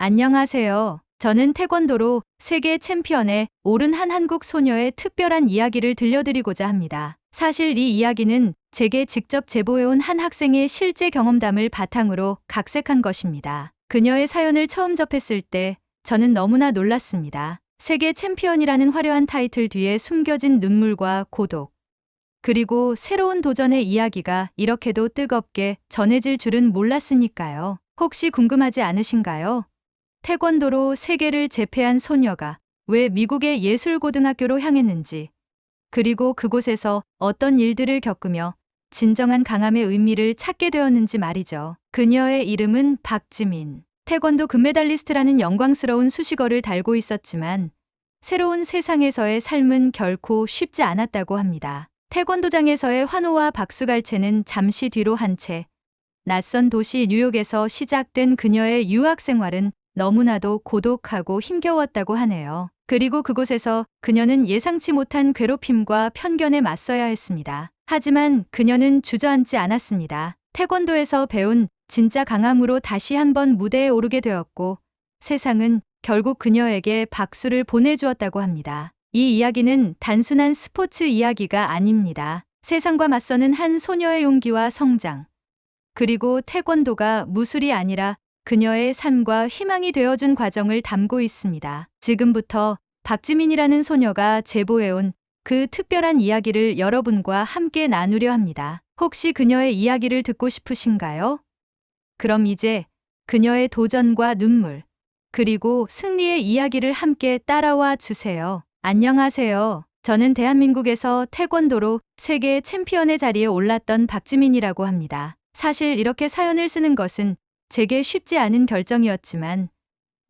안녕하세요. 저는 태권도로 세계 챔피언에 오른 한 한국 소녀의 특별한 이야기를 들려드리고자 합니다. 사실 이 이야기는 제게 직접 제보해온 한 학생의 실제 경험담을 바탕으로 각색한 것입니다. 그녀의 사연을 처음 접했을 때 저는 너무나 놀랐습니다. 세계 챔피언이라는 화려한 타이틀 뒤에 숨겨진 눈물과 고독, 그리고 새로운 도전의 이야기가 이렇게도 뜨겁게 전해질 줄은 몰랐으니까요. 혹시 궁금하지 않으신가요? 태권도로 세계를 제패한 소녀가 왜 미국의 예술고등학교로 향했는지, 그리고 그곳에서 어떤 일들을 겪으며 진정한 강함의 의미를 찾게 되었는지 말이죠. 그녀의 이름은 박지민. 태권도 금메달리스트라는 영광스러운 수식어를 달고 있었지만 새로운 세상에서의 삶은 결코 쉽지 않았다고 합니다. 태권도장에서의 환호와 박수갈채는 잠시 뒤로 한 채 낯선 도시 뉴욕에서 시작된 그녀의 유학 생활은 너무나도 고독하고 힘겨웠다고 하네요. 그리고 그곳에서 그녀는 예상치 못한 괴롭힘과 편견에 맞서야 했습니다. 하지만 그녀는 주저앉지 않았습니다. 태권도에서 배운 진짜 강함으로 다시 한번 무대에 오르게 되었고 세상은 결국 그녀에게 박수를 보내주었다고 합니다. 이 이야기는 단순한 스포츠 이야기가 아닙니다. 세상과 맞서는 한 소녀의 용기와 성장, 그리고 태권도가 무술이 아니라 그녀의 삶과 희망이 되어준 과정을 담고 있습니다. 지금부터 박지민이라는 소녀가 제보해온 그 특별한 이야기를 여러분과 함께 나누려 합니다. 혹시 그녀의 이야기를 듣고 싶으신가요? 그럼 이제 그녀의 도전과 눈물, 그리고 승리의 이야기를 함께 따라와 주세요. 안녕하세요. 저는 대한민국에서 태권도로 세계 챔피언의 자리에 올랐던 박지민이라고 합니다. 사실 이렇게 사연을 쓰는 것은 제게 쉽지 않은 결정이었지만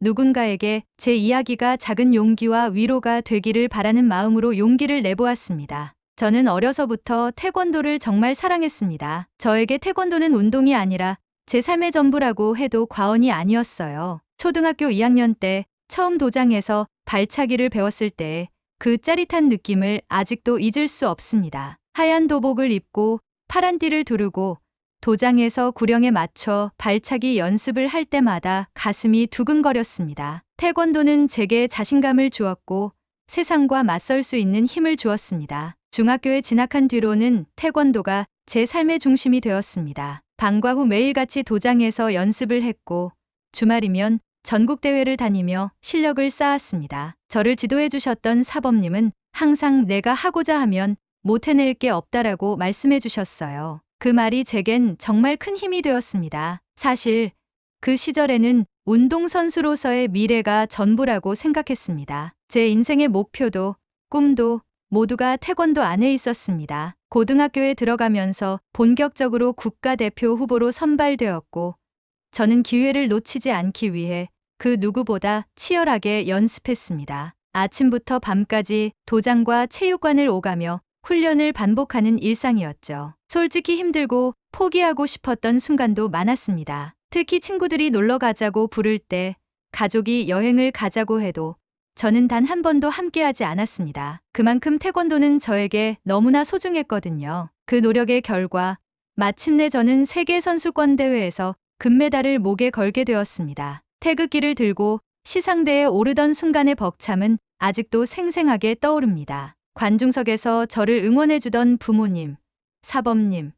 누군가에게 제 이야기가 작은 용기와 위로가 되기를 바라는 마음으로 용기를 내보았습니다. 저는 어려서부터 태권도를 정말 사랑했습니다. 저에게 태권도는 운동이 아니라 제 삶의 전부라고 해도 과언이 아니었어요. 초등학교 2학년 때 처음 도장에서 발차기를 배웠을 때 그 짜릿한 느낌을 아직도 잊을 수 없습니다. 하얀 도복을 입고 파란 띠를 두르고 도장에서 구령에 맞춰 발차기 연습을 할 때마다 가슴이 두근거렸습니다. 태권도는 제게 자신감을 주었고 세상과 맞설 수 있는 힘을 주었습니다. 중학교에 진학한 뒤로는 태권도가 제 삶의 중심이 되었습니다. 방과 후 매일같이 도장에서 연습을 했고 주말이면 전국대회를 다니며 실력을 쌓았습니다. 저를 지도해 주셨던 사범님은 항상 내가 하고자 하면 못 해낼 게 없다라고 말씀해 주셨어요. 그 말이 제겐 정말 큰 힘이 되었습니다. 사실 그 시절에는 운동선수로서의 미래가 전부라고 생각했습니다. 제 인생의 목표도 꿈도 모두가 태권도 안에 있었습니다. 고등학교에 들어가면서 본격적으로 국가대표 후보로 선발되었고 저는 기회를 놓치지 않기 위해 그 누구보다 치열하게 연습했습니다. 아침부터 밤까지 도장과 체육관을 오가며 훈련을 반복하는 일상이었죠. 솔직히 힘들고 포기하고 싶었던 순간도 많았습니다. 특히 친구들이 놀러 가자고 부를 때, 가족이 여행을 가자고 해도 저는 단 한 번도 함께하지 않았습니다. 그만큼 태권도는 저에게 너무나 소중했거든요. 그 노력의 결과 마침내 저는 세계선수권대회에서 금메달을 목에 걸게 되었습니다. 태극기를 들고 시상대에 오르던 순간의 벅참은 아직도 생생하게 떠오릅니다. 관중석에서 저를 응원해주던 부모님, 사범님,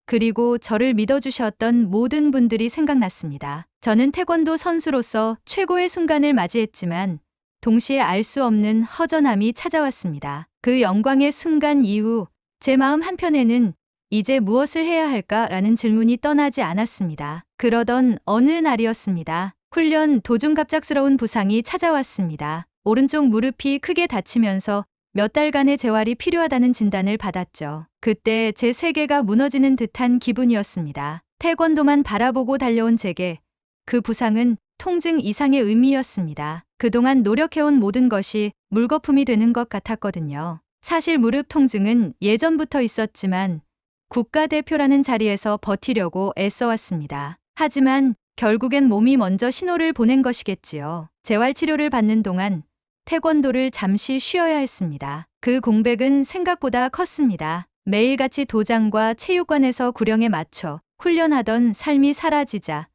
그리고 저를 믿어주셨던 모든 분들이 생각났습니다. 저는 태권도 선수로서 최고의 순간을 맞이했지만 동시에 알 수 없는 허전함이 찾아왔습니다. 그 영광의 순간 이후 제 마음 한편에는 이제 무엇을 해야 할까라는 질문이 떠나지 않았습니다. 그러던 어느 날이었습니다. 훈련 도중 갑작스러운 부상이 찾아왔습니다. 오른쪽 무릎이 크게 다치면서 몇 달간의 재활이 필요하다는 진단을 받았죠. 그때 제 세계가 무너지는 듯한 기분이었습니다. 태권도만 바라보고 달려온 제게 그 부상은 통증 이상의 의미였습니다. 그동안 노력해온 모든 것이 물거품이 되는 것 같았거든요. 사실 무릎 통증은 예전부터 있었지만 국가대표라는 자리에서 버티려고 애써왔습니다. 하지만 결국엔 몸이 먼저 신호를 보낸 것이겠지요. 재활치료를 받는 동안 태권도를 잠시 쉬어야 했습니다. 그 공백은 생각보다 컸습니다. 매일같이 도장과 체육관에서 구령에 맞춰 훈련하던 삶이 사라지자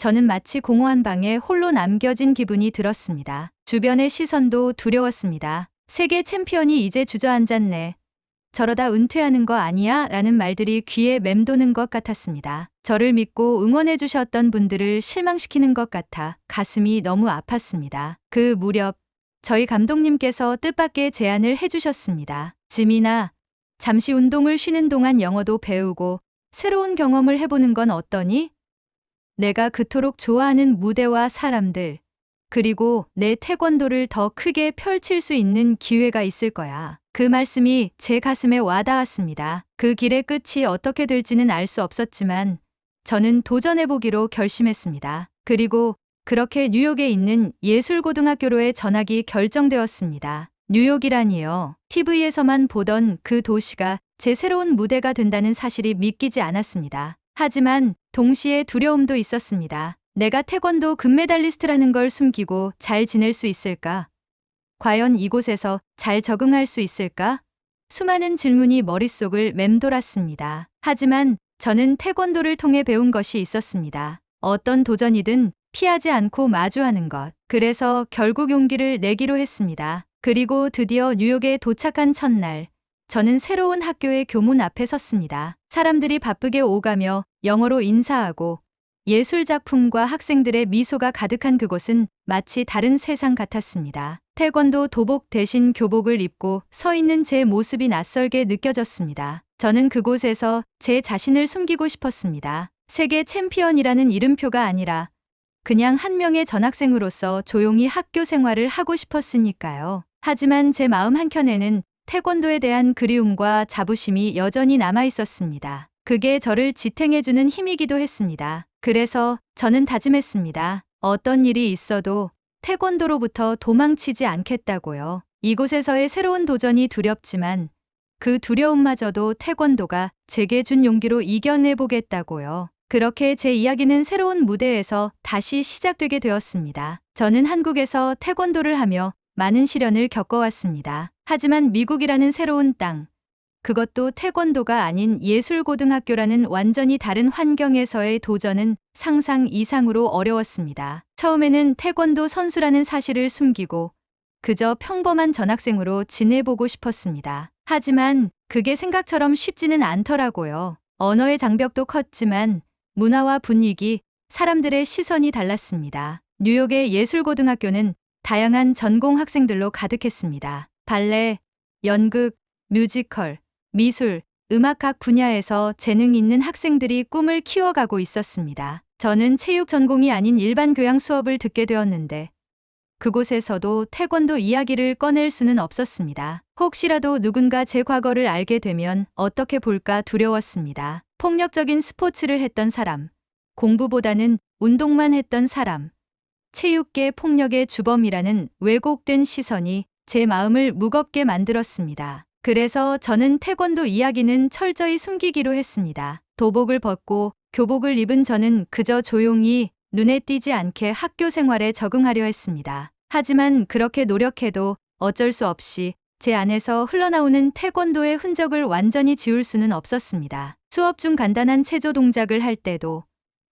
저는 마치 공허한 방에 홀로 남겨진 기분이 들었습니다. 주변의 시선도 두려웠습니다. 세계 챔피언이 이제 주저앉았네. 저러다 은퇴하는 거 아니야? 라는 말들이 귀에 맴도는 것 같았습니다. 저를 믿고 응원해 주셨던 분들을 실망시키는 것 같아 가슴이 너무 아팠습니다. 그 무렵 저희 감독님께서 뜻밖의 제안을 해주셨습니다. 지민아, 잠시 운동을 쉬는 동안 영어도 배우고 새로운 경험을 해보는 건 어떠니? 내가 그토록 좋아하는 무대와 사람들, 그리고 내 태권도를 더 크게 펼칠 수 있는 기회가 있을 거야. 그 말씀이 제 가슴에 와닿았습니다. 그 길의 끝이 어떻게 될지는 알 수 없었지만 저는 도전해보기로 결심했습니다. 그리고 그렇게 뉴욕에 있는 예술고등학교로의 전학이 결정되었습니다. 뉴욕이라니요. TV에서만 보던 그 도시가 제 새로운 무대가 된다는 사실이 믿기지 않았습니다. 하지만 동시에 두려움도 있었습니다. 내가 태권도 금메달리스트라는 걸 숨기고 잘 지낼 수 있을까? 과연 이곳에서 잘 적응할 수 있을까? 수많은 질문이 머릿속을 맴돌았습니다. 하지만 저는 태권도를 통해 배운 것이 있었습니다. 어떤 도전이든 피하지 않고 마주하는 것. 그래서 결국 용기를 내기로 했습니다. 그리고 드디어 뉴욕에 도착한 첫날, 저는 새로운 학교의 교문 앞에 섰습니다. 사람들이 바쁘게 오가며 영어로 인사하고 예술작품과 학생들의 미소가 가득한 그곳은 마치 다른 세상 같았습니다. 태권도 도복 대신 교복을 입고 서 있는 제 모습이 낯설게 느껴졌습니다. 저는 그곳에서 제 자신을 숨기고 싶었습니다. 세계 챔피언이라는 이름표가 아니라 그냥 한 명의 전학생으로서 조용히 학교 생활을 하고 싶었으니까요. 하지만 제 마음 한켠에는 태권도에 대한 그리움과 자부심이 여전히 남아 있었습니다. 그게 저를 지탱해주는 힘이기도 했습니다. 그래서 저는 다짐했습니다. 어떤 일이 있어도 태권도로부터 도망치지 않겠다고요. 이곳에서의 새로운 도전이 두렵지만 그 두려움마저도 태권도가 제게 준 용기로 이겨내보겠다고요. 그렇게 제 이야기는 새로운 무대에서 다시 시작되게 되었습니다. 저는 한국에서 태권도를 하며 많은 시련을 겪어왔습니다. 하지만 미국이라는 새로운 땅, 그것도 태권도가 아닌 예술고등학교라는 완전히 다른 환경에서의 도전은 상상 이상으로 어려웠습니다. 처음에는 태권도 선수라는 사실을 숨기고 그저 평범한 전학생으로 지내보고 싶었습니다. 하지만 그게 생각처럼 쉽지는 않더라고요. 언어의 장벽도 컸지만 문화와 분위기, 사람들의 시선이 달랐습니다. 뉴욕의 예술고등학교는 다양한 전공 학생들로 가득했습니다. 발레, 연극, 뮤지컬, 미술, 음악 각 분야에서 재능 있는 학생들이 꿈을 키워가고 있었습니다. 저는 체육 전공이 아닌 일반 교양 수업을 듣게 되었는데 그곳에서도 태권도 이야기를 꺼낼 수는 없었습니다. 혹시라도 누군가 제 과거를 알게 되면 어떻게 볼까 두려웠습니다. 폭력적인 스포츠를 했던 사람, 공부보다는 운동만 했던 사람, 체육계 폭력의 주범이라는 왜곡된 시선이 제 마음을 무겁게 만들었습니다. 그래서 저는 태권도 이야기는 철저히 숨기기로 했습니다. 도복을 벗고 교복을 입은 저는 그저 조용히 눈에 띄지 않게 학교 생활에 적응하려 했습니다. 하지만 그렇게 노력해도 어쩔 수 없이 제 안에서 흘러나오는 태권도의 흔적을 완전히 지울 수는 없었습니다. 수업 중 간단한 체조 동작을 할 때도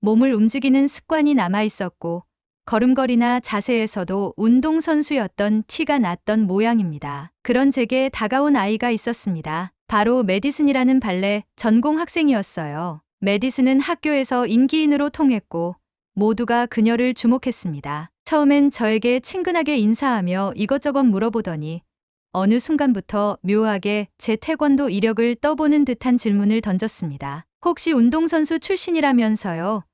몸을 움직이는 습관이 남아 있었고 걸음걸이나 자세에서도 운동선수였던 티가 났던 모양입니다. 그런 제게 다가온 아이가 있었습니다. 바로 메디슨이라는 발레 전공 학생이었어요. 메디슨은 학교에서 인기인으로 통했고 모두가 그녀를 주목했습니다. 처음엔 저에게 친근하게 인사하며 이것저것 물어보더니 어느 순간부터 묘하게 제 태권도 이력을 떠보는 듯한 질문을 던졌습니다. 혹시 운동선수 출신이라면서요?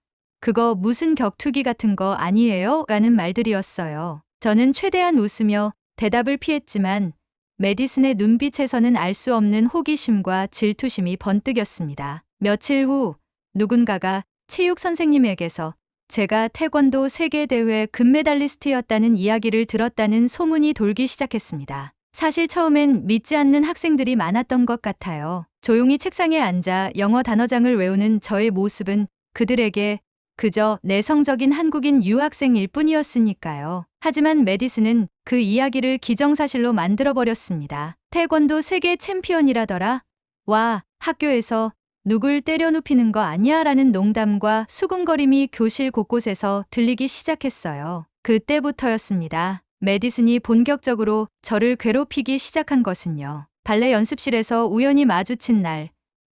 그거 무슨 격투기 같은 거 아니에요? 라는 말들이었어요. 저는 최대한 웃으며 대답을 피했지만 메디슨의 눈빛에서는 알 수 없는 호기심과 질투심이 번뜩였습니다. 며칠 후 누군가가 체육 선생님에게서 제가 태권도 세계대회 금메달리스트였다는 이야기를 들었다는 소문이 돌기 시작했습니다. 사실 처음엔 믿지 않는 학생들이 많았던 것 같아요. 조용히 책상에 앉아 영어 단어장을 외우는 저의 모습은 그들에게 그저 내성적인 한국인 유학생일 뿐이었으니까요. 하지만 메디슨은 그 이야기를 기정사실로 만들어버렸습니다. 태권도 세계 챔피언이라더라? 와, 학교에서 누굴 때려 눕히는 거 아니야? 라는 농담과 수군거림이 교실 곳곳에서 들리기 시작했어요. 그때부터였습니다. 메디슨이 본격적으로 저를 괴롭히기 시작한 것은요. 발레 연습실에서 우연히 마주친 날,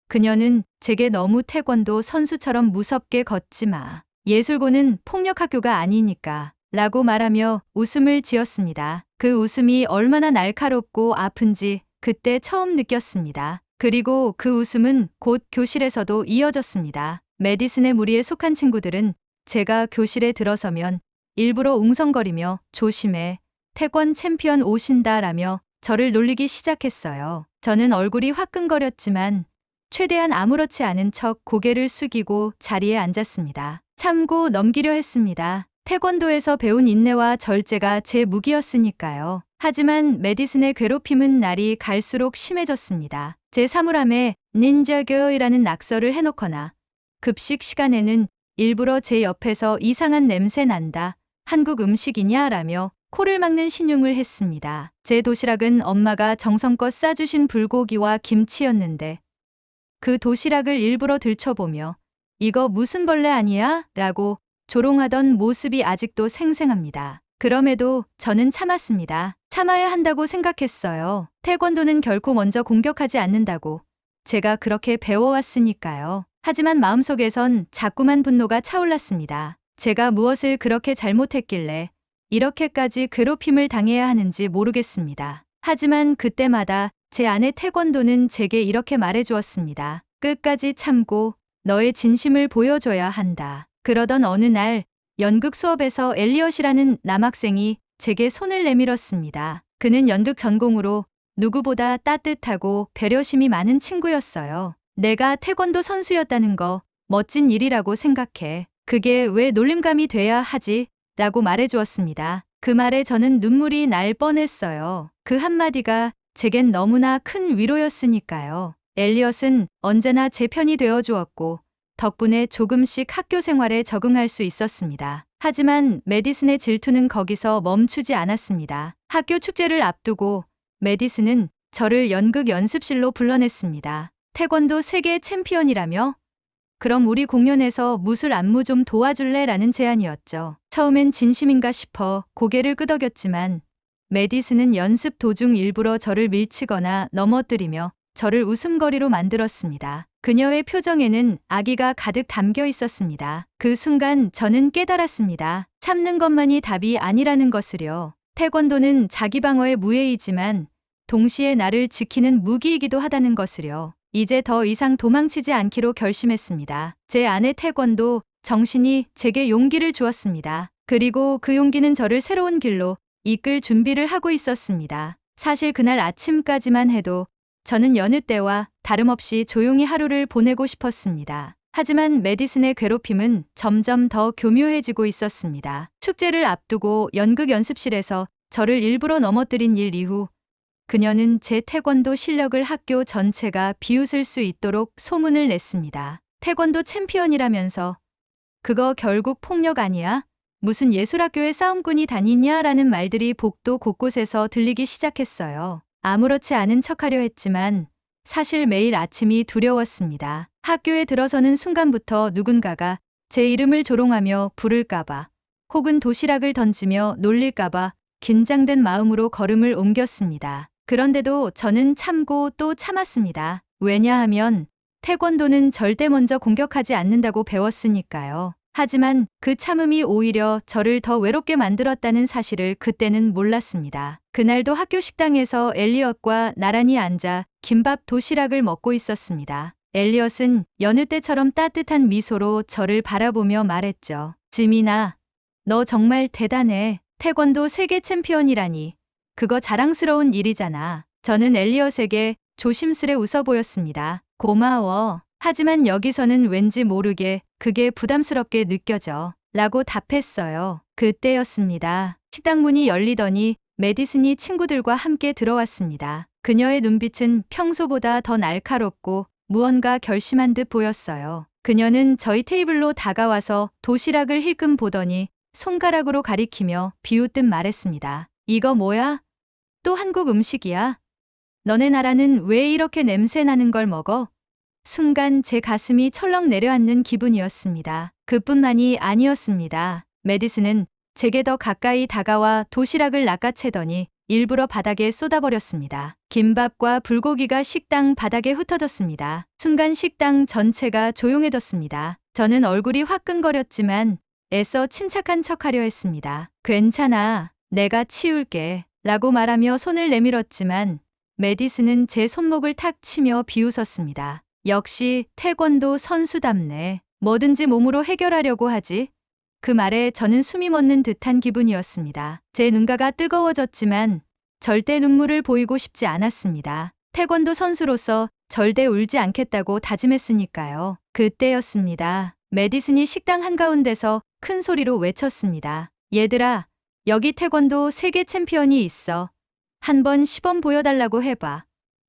그녀는 제게 너무 태권도 선수처럼 무섭게 걷지 마. 예술고는 폭력학교가 아니니까. 라고 말하며 웃음을 지었습니다. 그 웃음이 얼마나 날카롭고 아픈지 그때 처음 느꼈습니다. 그리고 그 웃음은 곧 교실에서도 이어졌습니다. 메디슨의 무리에 속한 친구들은 제가 교실에 들어서면 일부러 웅성거리며 조심해, 태권 챔피언 오신다 라며 저를 놀리기 시작했어요. 저는 얼굴이 화끈거렸지만 최대한 아무렇지 않은 척 고개를 숙이고 자리에 앉았습니다. 참고 넘기려 했습니다. 태권도에서 배운 인내와 절제가 제 무기였으니까요. 하지만 메디슨의 괴롭힘은 날이 갈수록 심해졌습니다. 제 사물함에 닌자교이라는 낙서를 해놓거나 급식 시간에는 일부러 제 옆에서 이상한 냄새 난다, 한국 음식이냐 라며 코를 막는 신용을 했습니다. 제 도시락은 엄마가 정성껏 싸주신 불고기와 김치였는데 그 도시락을 일부러 들춰보며 이거 무슨 벌레 아니야? 라고 조롱하던 모습이 아직도 생생합니다. 그럼에도 저는 참았습니다. 참아야 한다고 생각했어요. 태권도는 결코 먼저 공격하지 않는다고. 제가 그렇게 배워왔으니까요. 하지만 마음속에선 자꾸만 분노가 차올랐습니다. 제가 무엇을 그렇게 잘못했길래 이렇게까지 괴롭힘을 당해야 하는지 모르겠습니다. 하지만 그때마다 제 아내 태권도는 제게 이렇게 말해주었습니다. 끝까지 참고 너의 진심을 보여줘야 한다. 그러던 어느 날 연극 수업에서 엘리엇이라는 남학생이 제게 손을 내밀었습니다. 그는 연극 전공으로 누구보다 따뜻하고 배려심이 많은 친구였어요. 내가 태권도 선수였다는 거 멋진 일이라고 생각해. 그게 왜 놀림감이 돼야 하지? 라고 말해주었습니다. 그 말에 저는 눈물이 날 뻔했어요. 그 한마디가 제겐 너무나 큰 위로였으니까요. 엘리엇은 언제나 제 편이 되어주었고 덕분에 조금씩 학교 생활에 적응할 수 있었습니다. 하지만 메디슨의 질투는 거기서 멈추지 않았습니다. 학교 축제를 앞두고 메디슨은 저를 연극 연습실로 불러냈습니다. 태권도 세계 챔피언이라며? 그럼 우리 공연에서 무술 안무 좀 도와줄래? 라는 제안이었죠. 처음엔 진심인가 싶어 고개를 끄덕였지만 메디슨은 연습 도중 일부러 저를 밀치거나 넘어뜨리며 저를 웃음거리로 만들었습니다. 그녀의 표정에는 악의가 가득 담겨 있었습니다. 그 순간 저는 깨달았습니다. 참는 것만이 답이 아니라는 것을요. 태권도는 자기 방어의 무예이지만 동시에 나를 지키는 무기이기도 하다는 것을요. 이제 더 이상 도망치지 않기로 결심했습니다. 제 아내 태권도 정신이 제게 용기를 주었습니다. 그리고 그 용기는 저를 새로운 길로 이끌 준비를 하고 있었습니다. 사실 그날 아침까지만 해도 저는 여느 때와 다름없이 조용히 하루를 보내고 싶었습니다. 하지만 메디슨의 괴롭힘은 점점 더 교묘해지고 있었습니다. 축제를 앞두고 연극 연습실에서 저를 일부러 넘어뜨린 일 이후 그녀는 제 태권도 실력을 학교 전체가 비웃을 수 있도록 소문을 냈습니다. 태권도 챔피언이라면서 그거 결국 폭력 아니야? 무슨 예술학교에 싸움꾼이 다니냐? 라는 말들이 복도 곳곳에서 들리기 시작했어요. 아무렇지 않은 척하려 했지만 사실 매일 아침이 두려웠습니다. 학교에 들어서는 순간부터 누군가가 제 이름을 조롱하며 부를까봐 혹은 도시락을 던지며 놀릴까봐 긴장된 마음으로 걸음을 옮겼습니다. 그런데도 저는 참고 또 참았습니다. 왜냐하면 태권도는 절대 먼저 공격하지 않는다고 배웠으니까요. 하지만 그 참음이 오히려 저를 더 외롭게 만들었다는 사실을 그때는 몰랐습니다. 그날도 학교 식당에서 엘리엇과 나란히 앉아 김밥 도시락을 먹고 있었습니다. 엘리엇은 여느 때처럼 따뜻한 미소로 저를 바라보며 말했죠. 지민아, 너 정말 대단해. 태권도 세계 챔피언이라니. 그거 자랑스러운 일이잖아. 저는 엘리엇에게 조심스레 웃어 보였습니다. 고마워. 하지만 여기서는 왠지 모르게 그게 부담스럽게 느껴져. 라고 답했어요. 그때였습니다. 식당 문이 열리더니 메디슨이 친구들과 함께 들어왔습니다. 그녀의 눈빛은 평소보다 더 날카롭고 무언가 결심한 듯 보였어요. 그녀는 저희 테이블로 다가와서 도시락을 힐끔 보더니 손가락으로 가리키며 비웃듯 말했습니다. 이거 뭐야? 또 한국 음식이야? 너네 나라는 왜 이렇게 냄새 나는 걸 먹어? 순간 제 가슴이 철렁 내려앉는 기분이었습니다. 그뿐만이 아니었습니다. 메디슨은 제게 더 가까이 다가와 도시락을 낚아채더니 일부러 바닥에 쏟아버렸습니다. 김밥과 불고기가 식당 바닥에 흩어졌습니다. 순간 식당 전체가 조용해졌습니다. 저는 얼굴이 화끈거렸지만 애써 침착한 척하려 했습니다. 괜찮아, 내가 치울게 라고 말하며 손을 내밀었지만 메디슨은 제 손목을 탁 치며 비웃었습니다. 역시 태권도 선수답네. 뭐든지 몸으로 해결하려고 하지. 그 말에 저는 숨이 멎는 듯한 기분이었습니다. 제 눈가가 뜨거워졌지만 절대 눈물을 보이고 싶지 않았습니다. 태권도 선수로서 절대 울지 않겠다고 다짐했으니까요. 그때였습니다. 메디슨이 식당 한가운데서 큰 소리로 외쳤습니다. 얘들아, 여기 태권도 세계 챔피언이 있어. 한번 시범 보여달라고 해봐.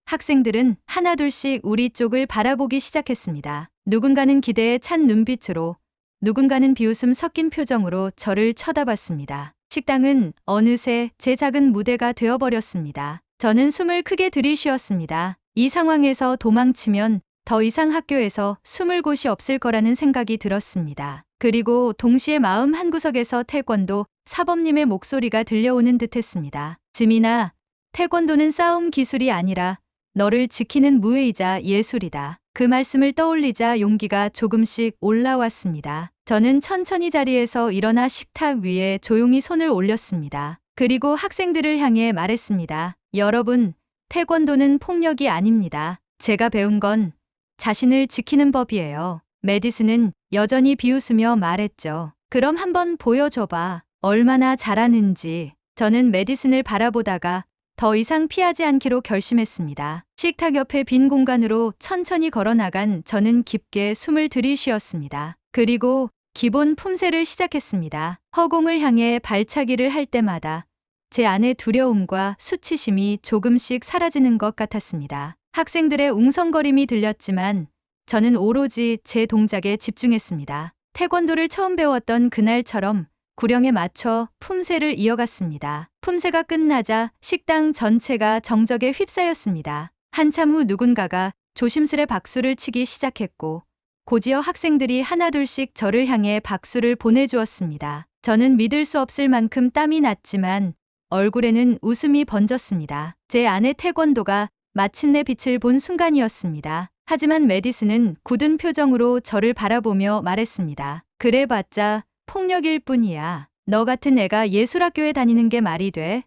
학생들은 하나둘씩 우리 쪽을 바라보기 시작했습니다. 누군가는 기대에 찬 눈빛으로, 누군가는 비웃음 섞인 표정으로 저를 쳐다봤습니다. 식당은 어느새 제 작은 무대가 되어버렸습니다. 저는 숨을 크게 들이쉬었습니다. 이 상황에서 도망치면 더 이상 학교에서 숨을 곳이 없을 거라는 생각이 들었습니다. 그리고 동시에 마음 한구석에서 태권도 사범님의 목소리가 들려오는 듯했습니다. 지민아, 태권도는 싸움 기술이 아니라 너를 지키는 무예이자 예술이다. 그 말씀을 떠올리자 용기가 조금씩 올라왔습니다. 저는 천천히 자리에서 일어나 식탁 위에 조용히 손을 올렸습니다. 그리고 학생들을 향해 말했습니다. 여러분, 태권도는 폭력이 아닙니다. 제가 배운 건 자신을 지키는 법이에요. 메디슨은 여전히 비웃으며 말했죠. 그럼 한번 보여줘봐. 얼마나 잘하는지. 저는 메디슨을 바라보다가 더 이상 피하지 않기로 결심했습니다. 식탁 옆에 빈 공간으로 천천히 걸어나간 저는 깊게 숨을 들이쉬었습니다. 그리고 기본 품새를 시작했습니다. 허공을 향해 발차기를 할 때마다 제 안의 두려움과 수치심이 조금씩 사라지는 것 같았습니다. 학생들의 웅성거림이 들렸지만 저는 오로지 제 동작에 집중했습니다. 태권도를 처음 배웠던 그날처럼 구령에 맞춰 품새를 이어갔습니다. 품새가 끝나자 식당 전체가 정적에 휩싸였습니다. 한참 후 누군가가 조심스레 박수를 치기 시작했고 곧이어 학생들이 하나둘씩 저를 향해 박수를 보내주었습니다. 저는 믿을 수 없을 만큼 땀이 났지만 얼굴에는 웃음이 번졌습니다. 제 안의 태권도가 마침내 빛을 본 순간이었습니다. 하지만 메디슨은 굳은 표정으로 저를 바라보며 말했습니다. 그래봤자 폭력일 뿐이야. 너 같은 애가 예술학교에 다니는 게 말이 돼?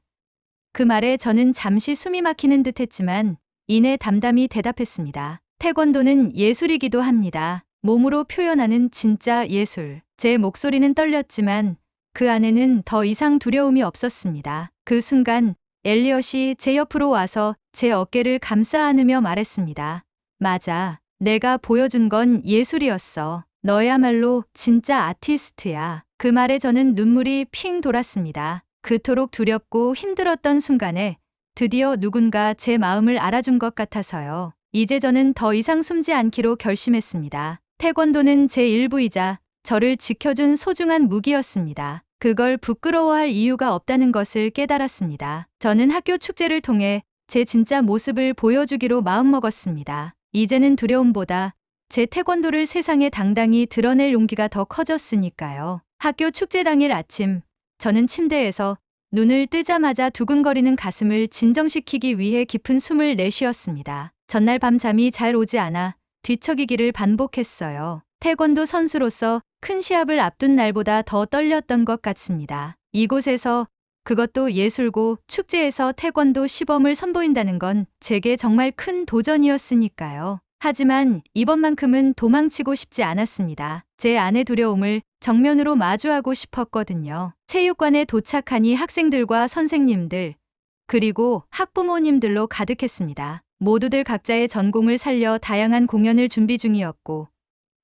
그 말에 저는 잠시 숨이 막히는 듯했지만 이내 담담히 대답했습니다. 태권도는 예술이기도 합니다. 몸으로 표현하는 진짜 예술. 제 목소리는 떨렸지만 그 안에는 더 이상 두려움이 없었습니다. 그 순간 엘리엇이 제 옆으로 와서 제 어깨를 감싸 안으며 말했습니다. 맞아. 내가 보여준 건 예술이었어. 너야말로 진짜 아티스트야. 그 말에 저는 눈물이 핑 돌았습니다. 그토록 두렵고 힘들었던 순간에 드디어 누군가 제 마음을 알아준 것 같아서요. 이제 저는 더 이상 숨지 않기로 결심했습니다. 태권도는 제 일부이자 저를 지켜준 소중한 무기였습니다. 그걸 부끄러워할 이유가 없다는 것을 깨달았습니다. 저는 학교 축제를 통해 제 진짜 모습을 보여주기로 마음먹었습니다. 이제는 두려움보다 제 태권도를 세상에 당당히 드러낼 용기가 더 커졌으니까요. 학교 축제 당일 아침, 저는 침대에서 눈을 뜨자마자 두근거리는 가슴을 진정시키기 위해 깊은 숨을 내쉬었습니다. 전날 밤 잠이 잘 오지 않아 뒤척이기를 반복했어요. 태권도 선수로서 큰 시합을 앞둔 날보다 더 떨렸던 것 같습니다. 이곳에서, 그것도 예술고 축제에서 태권도 시범을 선보인다는 건 제게 정말 큰 도전이었으니까요. 하지만 이번만큼은 도망치고 싶지 않았습니다. 제 안의 두려움을 정면으로 마주하고 싶었거든요. 체육관에 도착하니 학생들과 선생님들, 그리고 학부모님들로 가득했습니다. 모두들 각자의 전공을 살려 다양한 공연을 준비 중이었고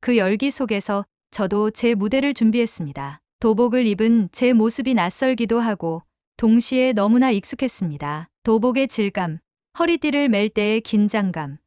그 열기 속에서 저도 제 무대를 준비했습니다. 도복을 입은 제 모습이 낯설기도 하고 동시에 너무나 익숙했습니다. 도복의 질감, 허리띠를 멜 때의 긴장감,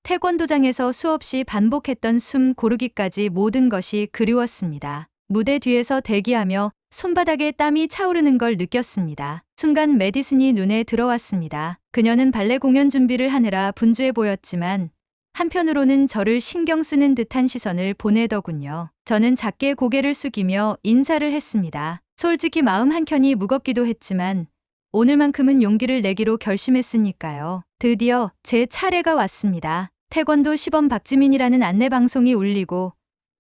태권도장에서 수없이 반복했던 숨 고르기까지 모든 것이 그리웠습니다. 무대 뒤에서 대기하며 손바닥에 땀이 차오르는 걸 느꼈습니다. 순간 메디슨이 눈에 들어왔습니다. 그녀는 발레 공연 준비를 하느라 분주해 보였지만 한편으로는 저를 신경 쓰는 듯한 시선을 보내더군요. 저는 작게 고개를 숙이며 인사를 했습니다. 솔직히 마음 한켠이 무겁기도 했지만 오늘만큼은 용기를 내기로 결심했으니까요. 드디어 제 차례가 왔습니다. 태권도 시범 박지민이라는 안내방송이 울리고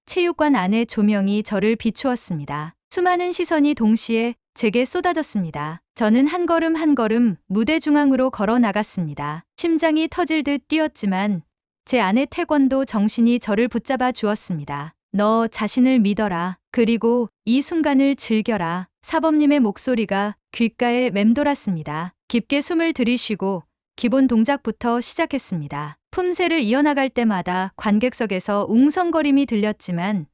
체육관 안의 조명이 저를 비추었습니다. 수많은 시선이 동시에 제게 쏟아졌습니다. 저는 한 걸음 한 걸음 무대 중앙으로 걸어 나갔습니다. 심장이 터질 듯 뛰었지만 제 안의 태권도 정신이 저를 붙잡아 주었습니다. 너 자신을 믿어라. 그리고 이 순간을 즐겨라. 사범님의 목소리가 귓가에 맴돌았습니다. 깊게 숨을 들이쉬고 기본 동작부터 시작했습니다. 품새를 이어나갈 때마다 관객석에서 웅성거림이 들렸지만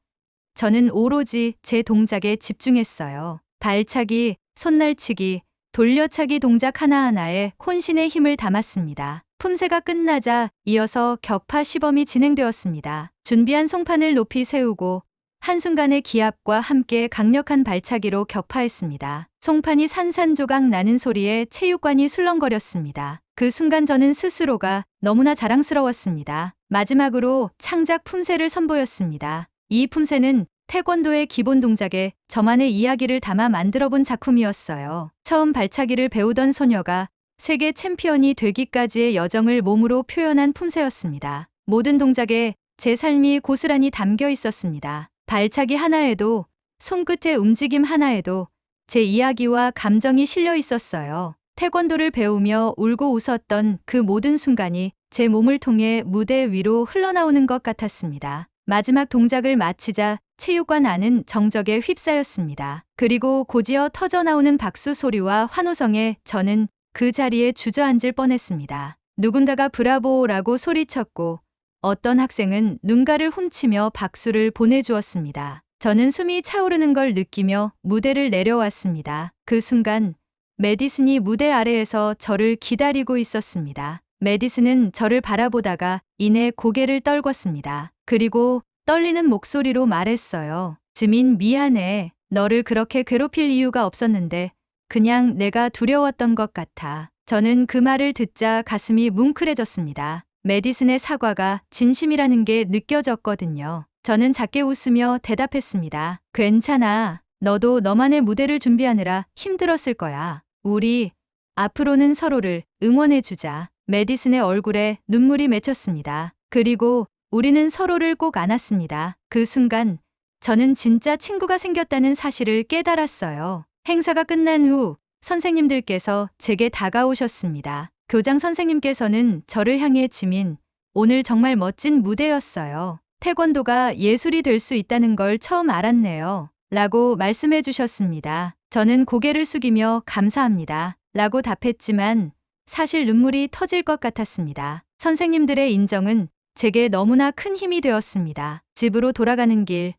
저는 오로지 제 동작에 집중했어요. 발차기, 손날치기, 돌려차기 동작 하나하나에 혼신의 힘을 담았습니다. 품새가 끝나자 이어서 격파 시범이 진행되었습니다. 준비한 송판을 높이 세우고 한순간의 기압과 함께 강력한 발차기로 격파했습니다. 송판이 산산조각 나는 소리에 체육관이 술렁거렸습니다. 그 순간 저는 스스로가 너무나 자랑스러웠습니다. 마지막으로 창작 품새를 선보였습니다. 이 품새는 태권도의 기본 동작에 저만의 이야기를 담아 만들어본 작품이었어요. 처음 발차기를 배우던 소녀가 세계 챔피언이 되기까지의 여정을 몸으로 표현한 품새였습니다. 모든 동작에 제 삶이 고스란히 담겨 있었습니다. 발차기 하나에도, 손끝의 움직임 하나에도 제 이야기와 감정이 실려 있었어요. 태권도를 배우며 울고 웃었던 그 모든 순간이 제 몸을 통해 무대 위로 흘러나오는 것 같았습니다. 마지막 동작을 마치자 체육관 안은 정적에 휩싸였습니다. 그리고 곧이어 터져나오는 박수 소리와 환호성에 저는 그 자리에 주저앉을 뻔했습니다. 누군가가 브라보라고 소리쳤고 어떤 학생은 눈가를 훔치며 박수를 보내주었습니다. 저는 숨이 차오르는 걸 느끼며 무대를 내려왔습니다. 그 순간 메디슨이 무대 아래에서 저를 기다리고 있었습니다. 메디슨은 저를 바라보다가 이내 고개를 떨궜습니다. 그리고 떨리는 목소리로 말했어요. 지민, 미안해. 너를 그렇게 괴롭힐 이유가 없었는데 그냥 내가 두려웠던 것 같아. 저는 그 말을 듣자 가슴이 뭉클해졌습니다. 메디슨의 사과가 진심이라는 게 느껴졌거든요. 저는 작게 웃으며 대답했습니다. 괜찮아. 너도 너만의 무대를 준비하느라 힘들었을 거야. 우리 앞으로는 서로를 응원해주자. 메디슨의 얼굴에 눈물이 맺혔습니다. 그리고 우리는 서로를 꼭 안았습니다. 그 순간 저는 진짜 친구가 생겼다는 사실을 깨달았어요. 행사가 끝난 후 선생님들께서 제게 다가오셨습니다. 교장 선생님께서는 저를 향해 지민, 오늘 정말 멋진 무대였어요. 태권도가 예술이 될 수 있다는 걸 처음 알았네요. 라고 말씀해 주셨습니다. 저는 고개를 숙이며 감사합니다. 라고 답했지만 사실 눈물이 터질 것 같았습니다. 선생님들의 인정은 제게 너무나 큰 힘이 되었습니다. 집으로 돌아가는 길,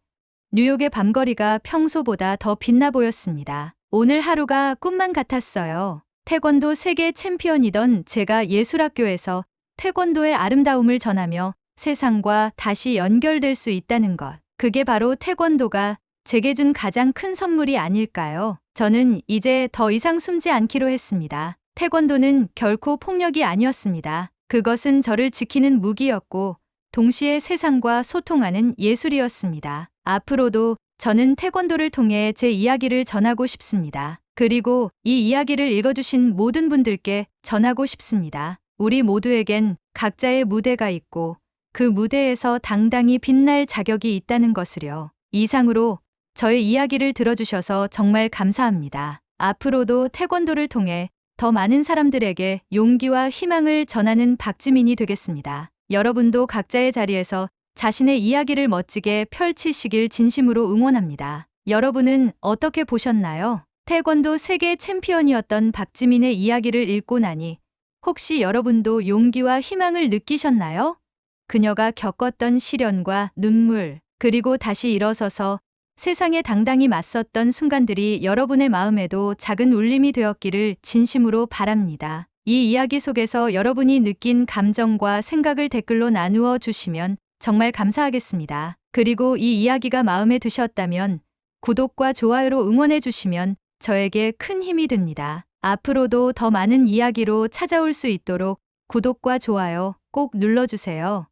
뉴욕의 밤거리가 평소보다 더 빛나 보였습니다. 오늘 하루가 꿈만 같았어요. 태권도 세계 챔피언이던 제가 예술학교에서 태권도의 아름다움을 전하며 세상과 다시 연결될 수 있다는 것. 그게 바로 태권도가 제게 준 가장 큰 선물이 아닐까요? 저는 이제 더 이상 숨지 않기로 했습니다. 태권도는 결코 폭력이 아니었습니다. 그것은 저를 지키는 무기였고 동시에 세상과 소통하는 예술이었습니다. 앞으로도 저는 태권도를 통해 제 이야기를 전하고 싶습니다. 그리고 이 이야기를 읽어주신 모든 분들께 전하고 싶습니다. 우리 모두에겐 각자의 무대가 있고 그 무대에서 당당히 빛날 자격이 있다는 것을요. 이상으로 저의 이야기를 들어주셔서 정말 감사합니다. 앞으로도 태권도를 통해 더 많은 사람들에게 용기와 희망을 전하는 박지민이 되겠습니다. 여러분도 각자의 자리에서 자신의 이야기를 멋지게 펼치시길 진심으로 응원합니다. 여러분은 어떻게 보셨나요? 태권도 세계 챔피언이었던 박지민의 이야기를 읽고 나니 혹시 여러분도 용기와 희망을 느끼셨나요? 그녀가 겪었던 시련과 눈물, 그리고 다시 일어서서 세상에 당당히 맞섰던 순간들이 여러분의 마음에도 작은 울림이 되었기를 진심으로 바랍니다. 이 이야기 속에서 여러분이 느낀 감정과 생각을 댓글로 나누어 주시면 정말 감사하겠습니다. 그리고 이 이야기가 마음에 드셨다면 구독과 좋아요로 응원해 주시면 저에게 큰 힘이 됩니다. 앞으로도 더 많은 이야기로 찾아올 수 있도록 구독과 좋아요 꼭 눌러주세요.